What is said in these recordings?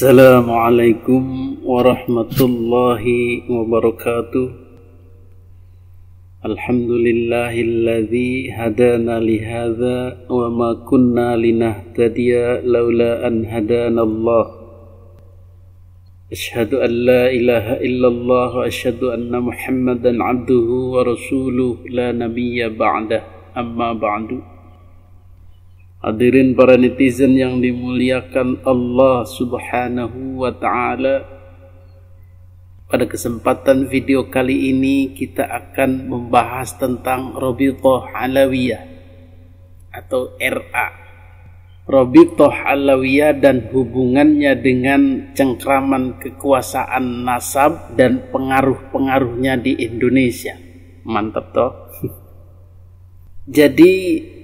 Assalamualaikum warahmatullahi wabarakatuh. Alhamdulillahilladzi hadana lihadza wa ma kunna linahtadiya laula an hadanallah. Asyhadu an la ilaha illallah wa asyhadu anna Muhammadan abduhu wa rasuluh la nabiyya ba'dah. Amma ba'du. Hadirin para netizen yang dimuliakan Allah Subhanahu wa ta'ala, pada kesempatan video kali ini kita akan membahas tentang Rabithah Alawiyah atau RA. Rabithah Alawiyah dan hubungannya dengan cengkraman kekuasaan nasab dan pengaruh-pengaruhnya di Indonesia. Mantap toh. Jadi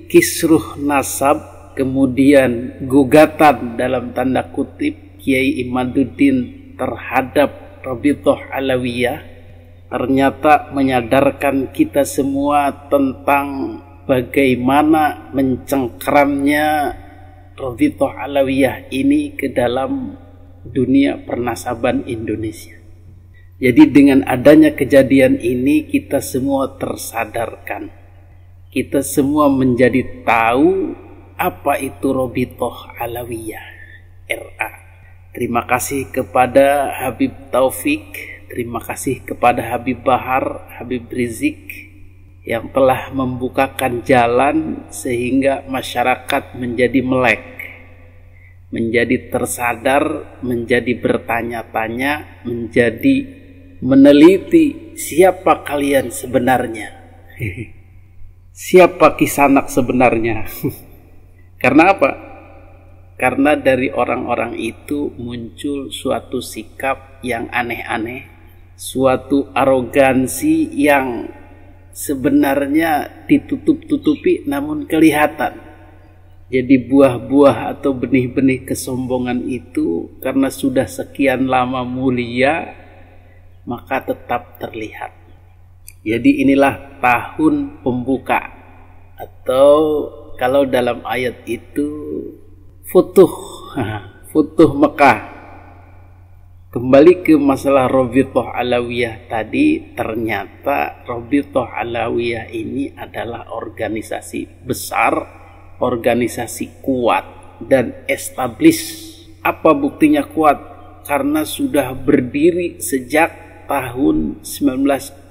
kisruh nasab, kemudian gugatan dalam tanda kutip Kiai Imaduddin terhadap Rabithah Alawiyah ternyata menyadarkan kita semua tentang bagaimana mencengkramnya Rabithah Alawiyah ini ke dalam dunia pernasaban Indonesia. Jadi dengan adanya kejadian ini kita semua tersadarkan. Kita semua menjadi tahu apa itu Rabithah Alawiyah RA. Terima kasih kepada Habib Taufik, terima kasih kepada Habib Bahar, Habib Rizik yang telah membukakan jalan sehingga masyarakat menjadi melek, menjadi tersadar, menjadi bertanya-tanya, menjadi meneliti siapa kalian sebenarnya. Siapa Kisanak sebenarnya? Karena apa? Karena dari orang-orang itu muncul suatu sikap yang aneh-aneh, suatu arogansi yang sebenarnya ditutup-tutupi namun kelihatan. Jadi buah-buah atau benih-benih kesombongan itu karena sudah sekian lama mulia, maka tetap terlihat. Jadi inilah tahun pembuka, atau kalau dalam ayat itu Futuh Mekah. Kembali ke masalah Rabithah Alawiyah tadi, ternyata Rabithah Alawiyah ini adalah organisasi besar, organisasi kuat dan established. Apa buktinya kuat? Karena sudah berdiri sejak tahun 1928.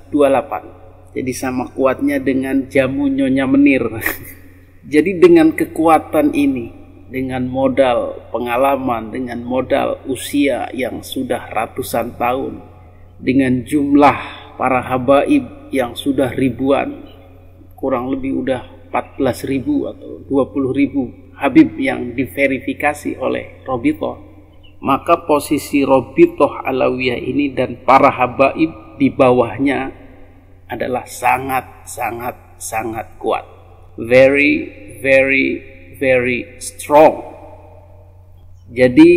Jadi sama kuatnya dengan jamu Nyonya Menir. Jadi dengan kekuatan ini, dengan modal pengalaman, dengan modal usia yang sudah ratusan tahun, dengan jumlah para habaib yang sudah ribuan, kurang lebih udah 14.000 atau 20.000 habib yang diverifikasi oleh Rabithah, maka posisi Rabithah Alawiyah ini dan para habaib di bawahnya adalah sangat kuat. Very strong. Jadi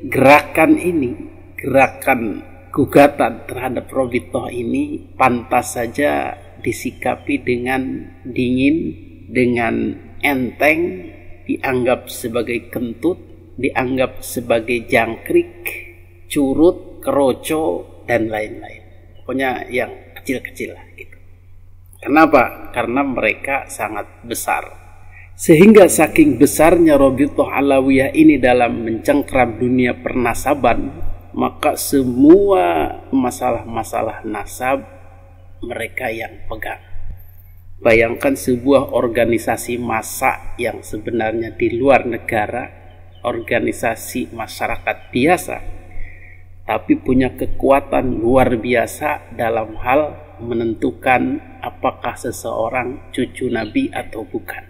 gerakan ini, gerakan gugatan terhadap Rabithah ini pantas saja disikapi dengan dingin, dengan enteng, dianggap sebagai kentut, dianggap sebagai jangkrik, curut, keroco, dan lain-lain. Pokoknya yang kecil-kecil lah gitu. Kenapa? Karena mereka sangat besar. Sehingga saking besarnya Rabithah Alawiyah ini dalam mencengkram dunia pernasaban, maka semua masalah-masalah nasab mereka yang pegang. Bayangkan sebuah organisasi massa yang sebenarnya di luar negara, organisasi masyarakat biasa, tapi punya kekuatan luar biasa dalam hal menentukan apakah seseorang cucu Nabi atau bukan,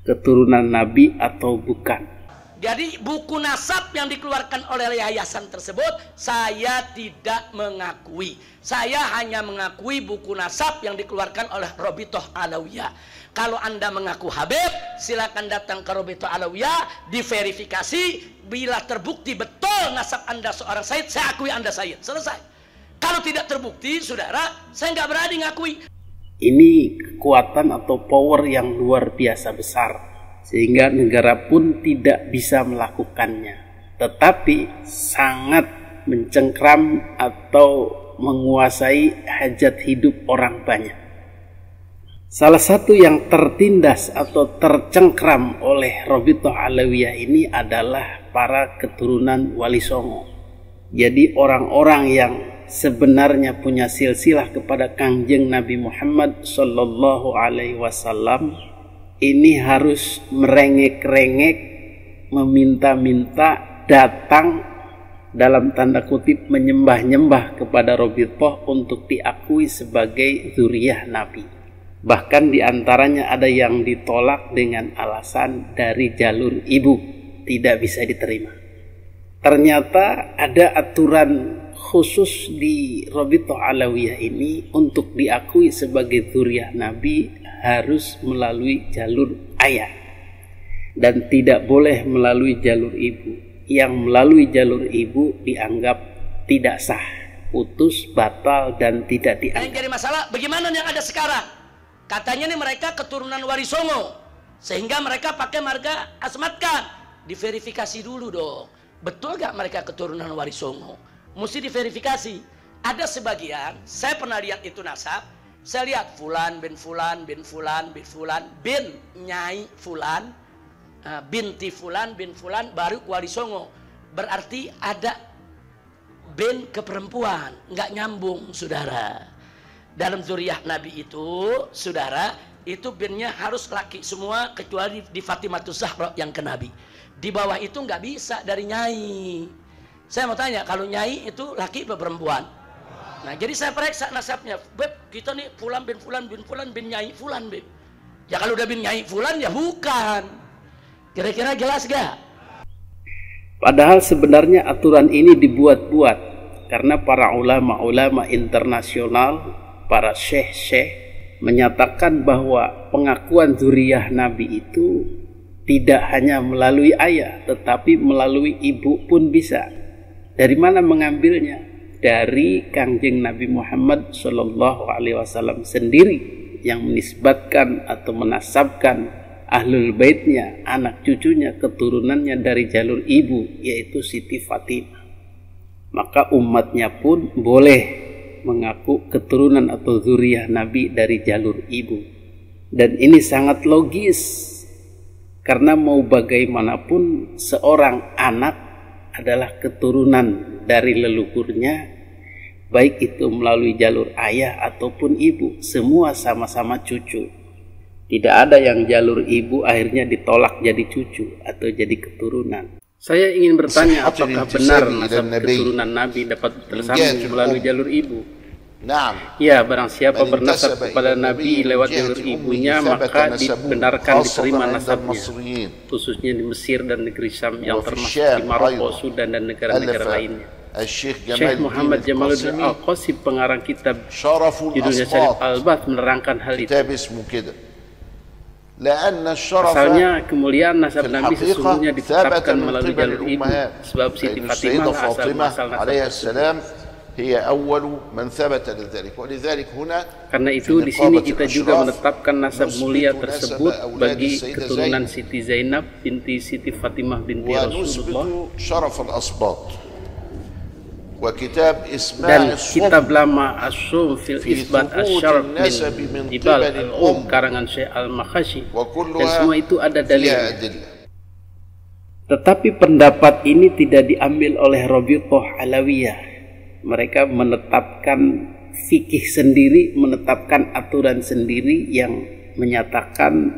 keturunan Nabi atau bukan. Jadi buku nasab yang dikeluarkan oleh yayasan tersebut saya tidak mengakui. Saya hanya mengakui buku nasab yang dikeluarkan oleh Rabithah Alawiyah. Kalau Anda mengaku Habib, silakan datang ke Rabithah Alawiyah, diverifikasi. Bila terbukti betul nasab Anda seorang Sayyid, saya akui Anda Sayyid. Selesai. Kalau tidak terbukti, saudara, saya nggak berani ngakui. Ini kekuatan atau power yang luar biasa besar, sehingga negara pun tidak bisa melakukannya. tetapi sangat mencengkram atau menguasai hajat hidup orang banyak. Salah satu yang tertindas atau tercengkram oleh Rabithah Alawiyah ini adalah para keturunan Wali Songo. Jadi orang-orang yang sebenarnya punya silsilah kepada Kangjeng Nabi Muhammad Sallallahu Alaihi Wasallam ini harus merengek-rengek, meminta-minta, datang dalam tanda kutip menyembah-nyembah kepada Rabithah untuk diakui sebagai zuriyah Nabi. Bahkan diantaranya ada yang ditolak dengan alasan dari jalur ibu, tidak bisa diterima. Ternyata ada aturan khusus di Rabithah Alawiyah ini, untuk diakui sebagai zuriyah Nabi harus melalui jalur ayah dan tidak boleh melalui jalur ibu. Yang melalui jalur ibu dianggap tidak sah, putus, batal, dan tidak dianggap. Yang jadi masalah bagaimana yang ada sekarang? Katanya nih mereka keturunan Wali Songo, sehingga mereka pakai marga Asmatkan. Diverifikasi dulu dong, betul gak mereka keturunan Wali Songo? Mesti diverifikasi. Ada sebagian, saya pernah lihat itu nasab, saya lihat Fulan bin Fulan bin Fulan bin Fulan bin Nyai Fulan, binti Fulan bin Fulan baru Wali Songo. Berarti ada bin ke perempuan, nggak nyambung, saudara. Dalam zuriyah Nabi itu, saudara, itu binnya harus laki semua kecuali di Fatimatus Zahra yang ke Nabi. Di bawah itu nggak bisa dari Nyai. Saya mau tanya, kalau Nyai itu laki atau perempuan? Nah, jadi saya periksa nasabnya. Beb, kita nih Fulan bin Fulan bin Fulan bin Nyai Fulan, Beb. Ya kalau udah bin Nyai Fulan ya bukan. Kira-kira jelas gak? Padahal sebenarnya aturan ini dibuat-buat karena para ulama-ulama internasional, para syekh-syekh menyatakan bahwa pengakuan zuriyah Nabi itu tidak hanya melalui ayah, tetapi melalui ibu pun bisa. Dari mana mengambilnya? Dari Kangjeng Nabi Muhammad Sallallahu Alaihi Wasallam sendiri yang menisbatkan atau menasabkan ahlul baitnya, anak cucunya, keturunannya dari jalur ibu, yaitu Siti Fatimah. Maka umatnya pun boleh mengaku keturunan atau zuriyah Nabi dari jalur ibu. Dan ini sangat logis, karena mau bagaimanapun seorang anak adalah keturunan dari leluhurnya, baik itu melalui jalur ayah ataupun ibu, semua sama-sama cucu. Tidak ada yang jalur ibu akhirnya ditolak jadi cucu atau jadi keturunan. Saya ingin bertanya, apakah benar nasab keturunan Nabi dapat tersambung melalui jalur ibu? Ya, barang siapa bernasab kepada Nabi lewat jalur ibunya, maka dibenarkan diterima nasabnya, khususnya di Mesir dan negeri Syam yang termasuk di Maroko, Sudan, dan negara-negara lainnya. Syekh Muhammad Jamaluddin Al-Qasim, pengarang kitab judulnya Syarif Al-Bath, menerangkan hal itu. Asalnya kemuliaan nasab Nabi sesungguhnya ditetapkan melalui jalur ibu, sebab Siti Fatimah asal nasab. Karena itu di sini kita juga menetapkan nasab mulia tersebut bagi keturunan Siti Zainab binti Siti Fatimah binti Rasulullah. Dan kitab lama As-Sum fil Isbat Asy-Syarf min Jibal al-Um karangan Syekh Al-Makhashi, dan semua itu ada dalilnya. Tetapi pendapat ini tidak diambil oleh Rabithah Alawiyah. Mereka menetapkan fikih sendiri, menetapkan aturan sendiri yang menyatakan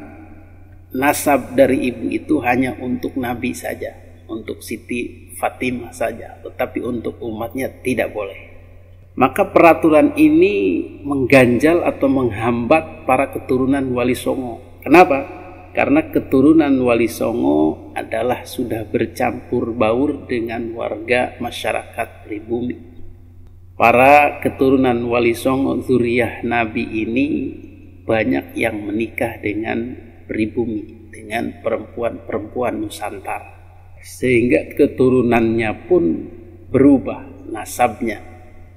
nasab dari ibu itu hanya untuk Nabi saja, untuk Siti Fatimah saja, tetapi untuk umatnya tidak boleh. Maka peraturan ini mengganjal atau menghambat para keturunan Wali Songo. Kenapa? Karena keturunan Wali Songo adalah sudah bercampur baur dengan warga masyarakat pribumi. Para keturunan Wali Songo zuriyah Nabi ini banyak yang menikah dengan pribumi, dengan perempuan-perempuan Nusantara. Sehingga keturunannya pun berubah nasabnya,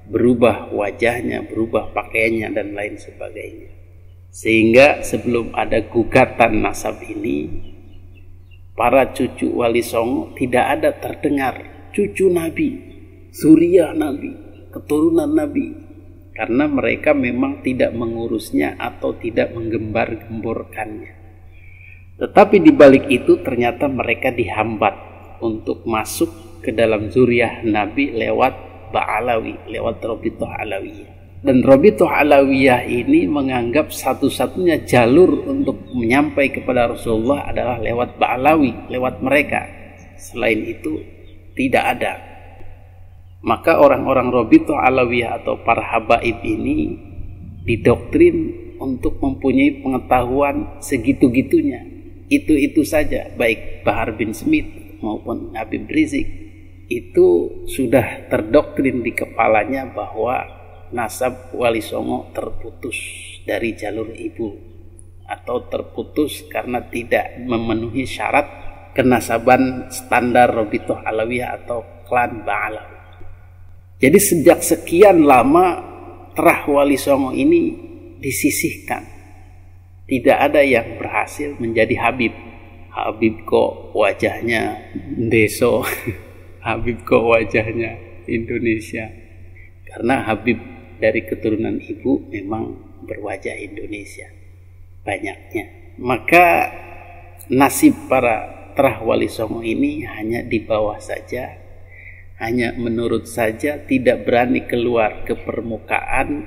berubah wajahnya, berubah pakaiannya, dan lain sebagainya. Sehingga sebelum ada gugatan nasab ini, para cucu Wali Songo tidak ada terdengar cucu Nabi, zuriyah Nabi, keturunan Nabi, karena mereka memang tidak mengurusnya atau tidak menggembar-gemborkannya. Tetapi di balik itu ternyata mereka dihambat untuk masuk ke dalam zuriyah Nabi lewat Ba'alawi, lewat Robitoh Alawiyah. Dan Robitoh Alawiyah ini menganggap satu-satunya jalur untuk menyampai kepada Rasulullah adalah lewat Ba'alawi, lewat mereka. Selain itu tidak ada. Maka orang-orang Robitoh Alawiyah atau para habaib ini didoktrin untuk mempunyai pengetahuan segitu-gitunya. Itu saja, baik Bahar bin Smith maupun Habib Rizik, itu sudah terdoktrin di kepalanya bahwa nasab Wali Songo terputus dari jalur ibu, atau terputus karena tidak memenuhi syarat kenasaban standar Robitoh Alawiyah atau klan Ba'alawi. Jadi sejak sekian lama terah Wali Songo ini disisihkan. Tidak ada yang berhasil menjadi Habib. Habib kok wajahnya Deso, Habib kok wajahnya Indonesia. Karena Habib dari keturunan ibu memang berwajah Indonesia banyaknya. Maka nasib para terah Wali Songo ini hanya di bawah saja, hanya menurut saja, tidak berani keluar ke permukaan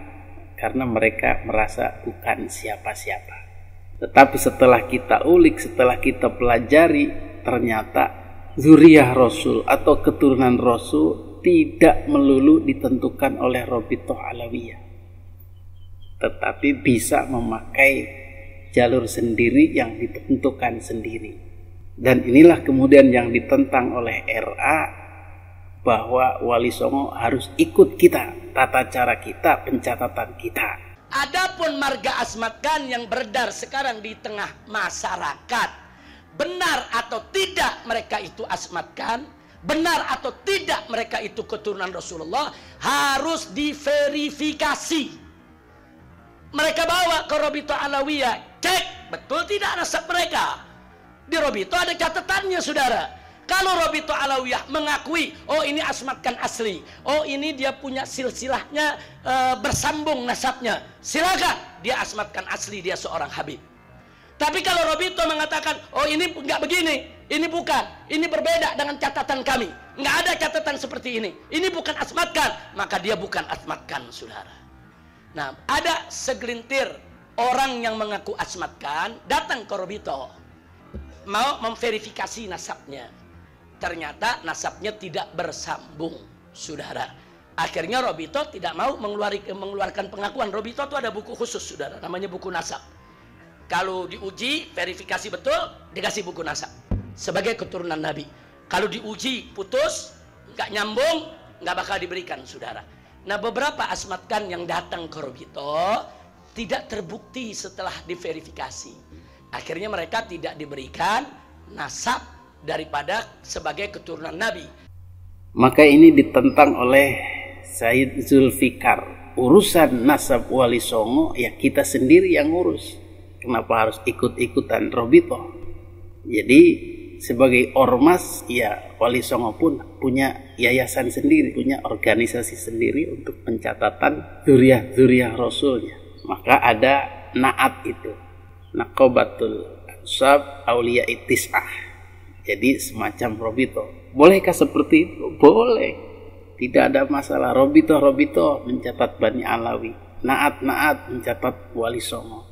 karena mereka merasa bukan siapa-siapa. Tetapi setelah kita ulik, setelah kita pelajari, ternyata zuriyah Rasul atau keturunan Rasul tidak melulu ditentukan oleh Robitoh Alawiyah, tetapi bisa memakai jalur sendiri yang ditentukan sendiri. Dan inilah kemudian yang ditentang oleh RA, bahwa Wali Songo harus ikut kita, tata cara kita, pencatatan kita. Adapun marga Asmat Khan yang beredar sekarang di tengah masyarakat, benar atau tidak mereka itu Asmat Khan, benar atau tidak mereka itu keturunan Rasulullah, harus diverifikasi. Mereka bawa ke Robitoh Alawiyah, cek betul tidak nasab mereka. Di Robitoh ada catatannya, saudara. Kalau Robitoh Alawiyah mengakui, oh ini Asmat Khan asli, oh ini dia punya silsilahnya bersambung nasabnya, silakan, dia Asmat Khan asli, dia seorang Habib. Tapi kalau Robitoh mengatakan, oh ini enggak begini, ini bukan, ini berbeda dengan catatan kami, enggak ada catatan seperti ini bukan Asmat Khan, maka dia bukan Asmat Khan, saudara. Nah, ada segelintir orang yang mengaku Asmat Khan datang ke Robitoh, mau memverifikasi nasabnya. Ternyata nasabnya tidak bersambung, saudara. Akhirnya Robitoh tidak mau mengeluarkan pengakuan. Robitoh itu ada buku khusus, saudara, namanya buku nasab. Kalau diuji, verifikasi betul, dikasih buku nasab sebagai keturunan Nabi. Kalau diuji putus, nggak nyambung, nggak bakal diberikan, saudara. Nah, beberapa Asmat Khan yang datang ke Robitoh tidak terbukti setelah diverifikasi. Akhirnya mereka tidak diberikan nasab daripada sebagai keturunan Nabi. Maka ini ditentang oleh Said Zulfikar. Urusan nasab Wali Songo ya kita sendiri yang ngurus. Kenapa harus ikut-ikutan Robitoh? Jadi sebagai ormas ya Wali Songo pun punya yayasan sendiri, punya organisasi sendiri untuk pencatatan zuriyah Rasulnya. Maka ada Naat itu, Naqobatul Ansab Auliya Tis'ah. Jadi semacam Robitoh. Bolehkah seperti itu? Boleh. Tidak ada masalah. Robitoh mencatat Bani Alawi. Naat mencatat Wali Songo.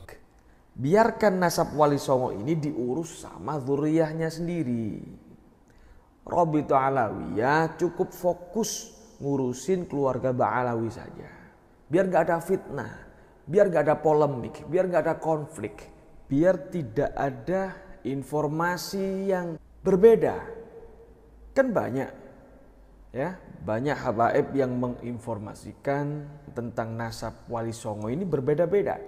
Biarkan nasab Wali Songo ini diurus sama zuriyahnya sendiri. Robitoh Alawiyah cukup fokus ngurusin keluarga Ba'alawi saja. Biar gak ada fitnah. Biar gak ada polemik. Biar gak ada konflik. Biar tidak ada informasi yang berbeda. Kan banyak ya, banyak habaib yang menginformasikan tentang nasab Wali Songo ini berbeda-beda.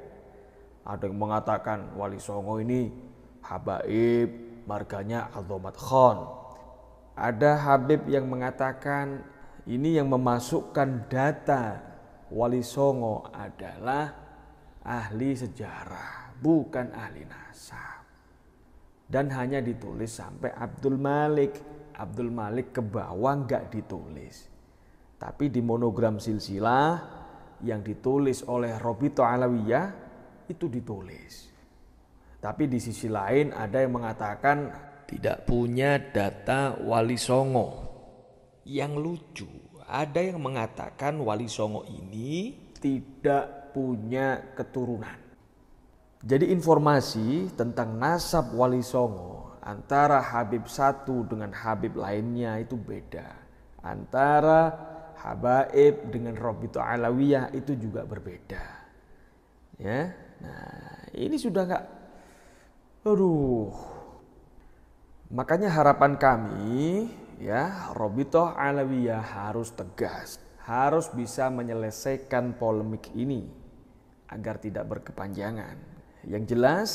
Ada yang mengatakan Wali Songo ini habaib marganya Al-Dhomat Khan. Ada habib yang mengatakan ini yang memasukkan data Wali Songo adalah ahli sejarah, bukan ahli nasab. dan hanya ditulis sampai Abdul Malik. Abdul Malik ke bawah nggak ditulis. Tapi di monogram silsilah yang ditulis oleh Robito Alawiyah itu ditulis. Tapi di sisi lain ada yang mengatakan tidak punya data Wali Songo. Yang lucu, ada yang mengatakan Wali Songo ini tidak punya keturunan. Jadi informasi tentang nasab Wali Songo antara Habib satu dengan Habib lainnya itu beda. Antara Habaib dengan Robito Alawiyah itu juga berbeda. Ya, nah ini sudah nggak, makanya harapan kami ya, Robito Alawiyah harus tegas, harus bisa menyelesaikan polemik ini agar tidak berkepanjangan. Yang jelas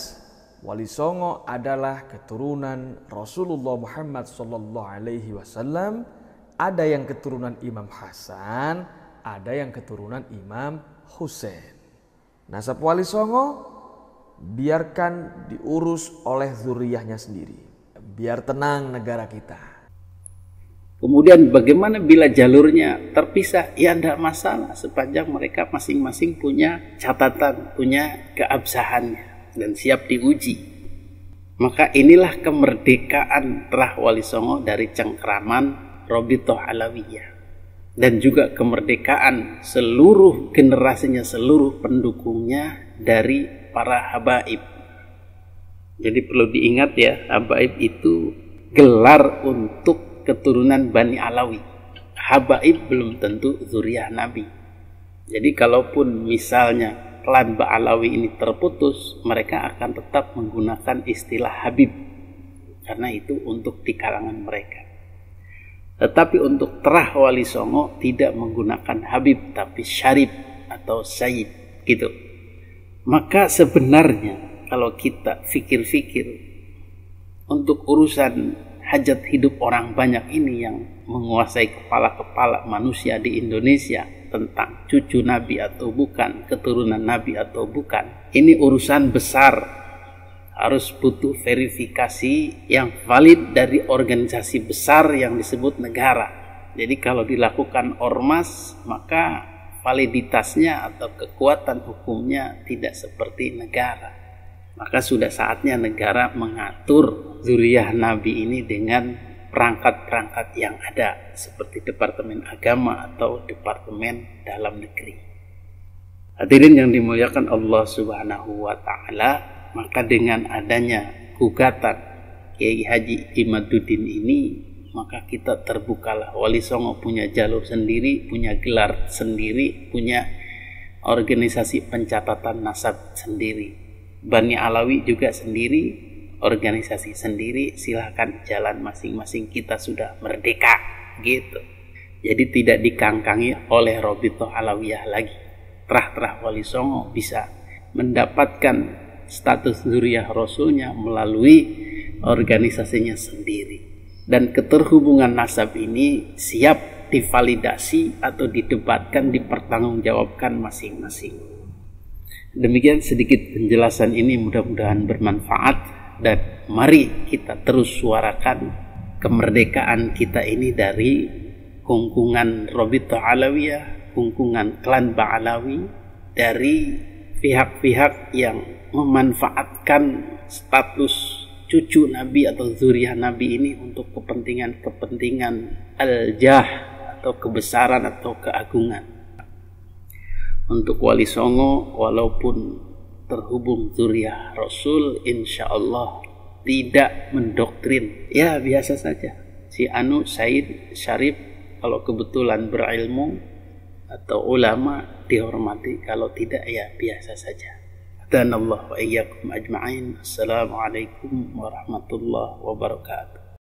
Wali Songo adalah keturunan Rasulullah Muhammad SAW. Ada yang keturunan Imam Hasan, ada yang keturunan Imam Husain. Nasab Wali Songo biarkan diurus oleh zuriyahnya sendiri. Biar tenang negara kita. Kemudian bagaimana bila jalurnya terpisah? Ya tidak masalah sepanjang mereka masing-masing punya catatan, punya keabsahannya dan siap diuji. Maka inilah kemerdekaan Terah Wali Songo dari cengkraman Robito Alawiyah. Dan juga kemerdekaan seluruh generasinya, seluruh pendukungnya dari para habaib. Jadi perlu diingat ya, habaib itu gelar untuk keturunan Bani Alawi. Habaib belum tentu zuriyah Nabi. Jadi kalaupun misalnya klan Ba'alawi ini terputus, mereka akan tetap menggunakan istilah Habib. Karena itu untuk di kalangan mereka. Tetapi untuk Terah Wali Songo tidak menggunakan Habib, tapi Syarif atau Sayyid gitu. Maka sebenarnya kalau kita fikir-fikir untuk urusan hajat hidup orang banyak ini yang menguasai kepala-kepala manusia di Indonesia tentang cucu Nabi atau bukan, keturunan Nabi atau bukan, ini urusan besar, harus butuh verifikasi yang valid dari organisasi besar yang disebut negara. Jadi kalau dilakukan ormas, maka validitasnya atau kekuatan hukumnya tidak seperti negara. Maka sudah saatnya negara mengatur zuriyah Nabi ini dengan perangkat-perangkat yang ada seperti Departemen Agama atau Departemen Dalam Negeri. Hadirin yang dimuliakan Allah Subhanahu wa taala, maka dengan adanya gugatan Kiai Haji Imaduddin ini, maka kita terbukalah. Wali Songo punya jalur sendiri, punya gelar sendiri, punya organisasi pencatatan nasab sendiri. Bani Alawi juga sendiri, organisasi sendiri, silahkan jalan masing-masing, kita sudah merdeka gitu. Jadi tidak dikangkangi oleh Robito Alawiyah lagi. Terah-terah Wali Songo bisa mendapatkan status zuriyah Rasulnya melalui organisasinya sendiri. Dan keterhubungan nasab ini siap divalidasi atau didebatkan, dipertanggungjawabkan masing-masing. Demikian sedikit penjelasan ini, mudah-mudahan bermanfaat, dan mari kita terus suarakan kemerdekaan kita ini dari kungkungan Robito Alawiyah, kungkungan klan Ba'alawi, dari pihak-pihak yang memanfaatkan status cucu Nabi atau zuriyah Nabi ini untuk kepentingan-kepentingan al-jah atau kebesaran atau keagungan. Untuk Wali Songo, walaupun terhubung zuriyah Rasul, insya Allah tidak mendoktrin. Ya biasa saja. Si Anu, Said, Syarif, kalau kebetulan berilmu atau ulama dihormati, kalau tidak ya biasa saja. Dan Allah wa iyyakum ajma'in. Assalamualaikum warahmatullahi wabarakatuh.